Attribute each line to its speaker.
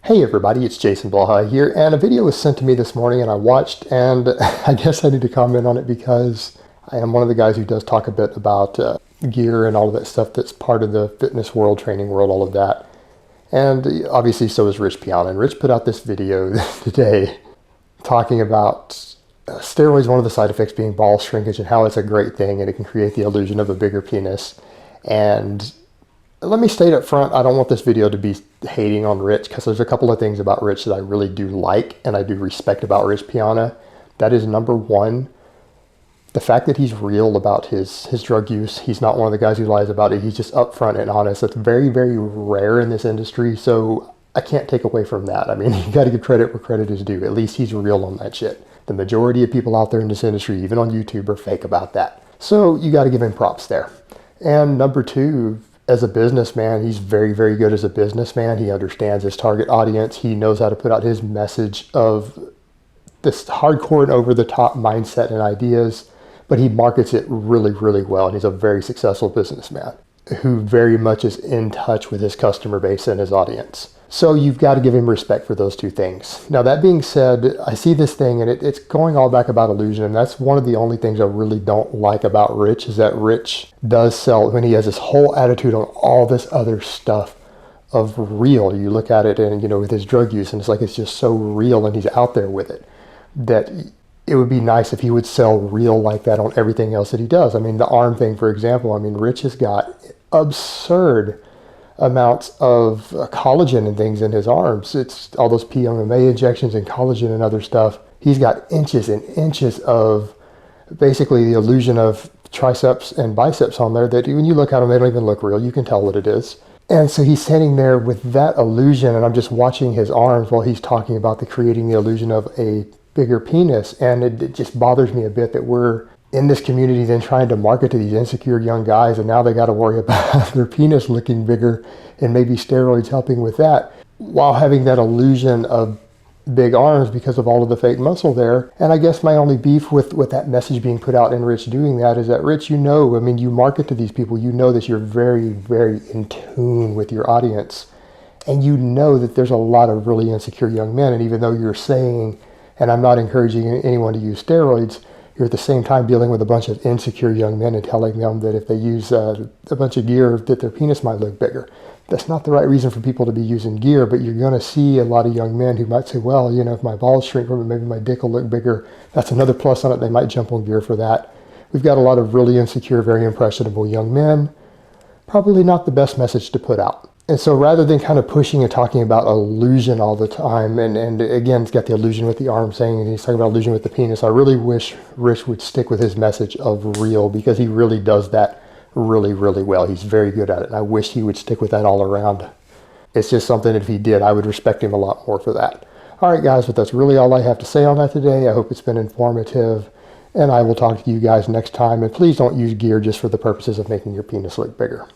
Speaker 1: Hey everybody, it's Jason Blaha here, and a video was sent to me this morning and I watched, and I guess I need to comment on it because I am one of the guys who does talk a bit about gear and all of that stuff that's part of the fitness world, training world, all of that. And obviously so is Rich Piana, and Rich put out this video today talking about steroids, one of the side effects being ball shrinkage, and how it's a great thing and it can create the illusion of a bigger penis. And let me state up front, I don't want this video to be hating on Rich, because there's a couple of things about Rich that I really do like and I do respect about Rich Piana. That is number one, the fact that he's real about his drug use. He's not one of the guys who lies about it. He's just upfront and honest. That's very, very rare in this industry, so I can't take away from that. I mean, you got to give credit where credit is due. At least he's real on that shit. The majority of people out there in this industry, even on YouTube, are fake about that. So you got to give him props there. And number two, as a businessman, he's very, very good as a businessman. He understands his target audience. He knows how to put out his message of this hardcore and over-the-top mindset and ideas, but he markets it really, really well. And he's a very successful businessman who very much is in touch with his customer base and his audience. So you've got to give him respect for those two things. Now, that being said, I see this thing and it's going all back about illusion. And that's one of the only things I really don't like about Rich, is that Rich does sell, when he has this whole attitude on all this other stuff of real. You look at it and, you know, with his drug use, and it's like, it's just so real and he's out there with it, that it would be nice if he would sell real like that on everything else that he does. I mean, the arm thing, for example, I mean, Rich has got absurd amounts of collagen and things in his arms. It's all those PMMA injections and collagen and other stuff. He's got inches and inches of basically the illusion of triceps and biceps on there that when you look at them, they don't even look real. You can tell what it is. And so he's standing there with that illusion, and I'm just watching his arms while he's talking about creating the illusion of a bigger penis. And it just bothers me a bit that we're in this community then trying to market to these insecure young guys, and now they got to worry about their penis looking bigger and maybe steroids helping with that, while having that illusion of big arms because of all of the fake muscle there. And I guess my only beef with that message being put out and Rich doing that is that, Rich, you know, I mean, you market to these people, you know that you're very, very in tune with your audience, and you know that there's a lot of really insecure young men. And even though you're saying, and I'm not encouraging anyone to use steroids, you're at the same time dealing with a bunch of insecure young men and telling them that if they use a bunch of gear that their penis might look bigger. That's not the right reason for people to be using gear, but you're going to see a lot of young men who might say, well, you know, if my balls shrink from it, maybe my dick will look bigger. That's another plus on it. They might jump on gear for that. We've got a lot of really insecure, very impressionable young men. Probably not the best message to put out. And so rather than kind of pushing and talking about illusion all the time, and again, it's got the illusion with the arm saying, and he's talking about illusion with the penis, I really wish Rich would stick with his message of real, because he really does that really, really well. He's very good at it, and I wish he would stick with that all around. It's just something that if he did, I would respect him a lot more for that. All right, guys, but that's really all I have to say on that today. I hope it's been informative, and I will talk to you guys next time. And please don't use gear just for the purposes of making your penis look bigger.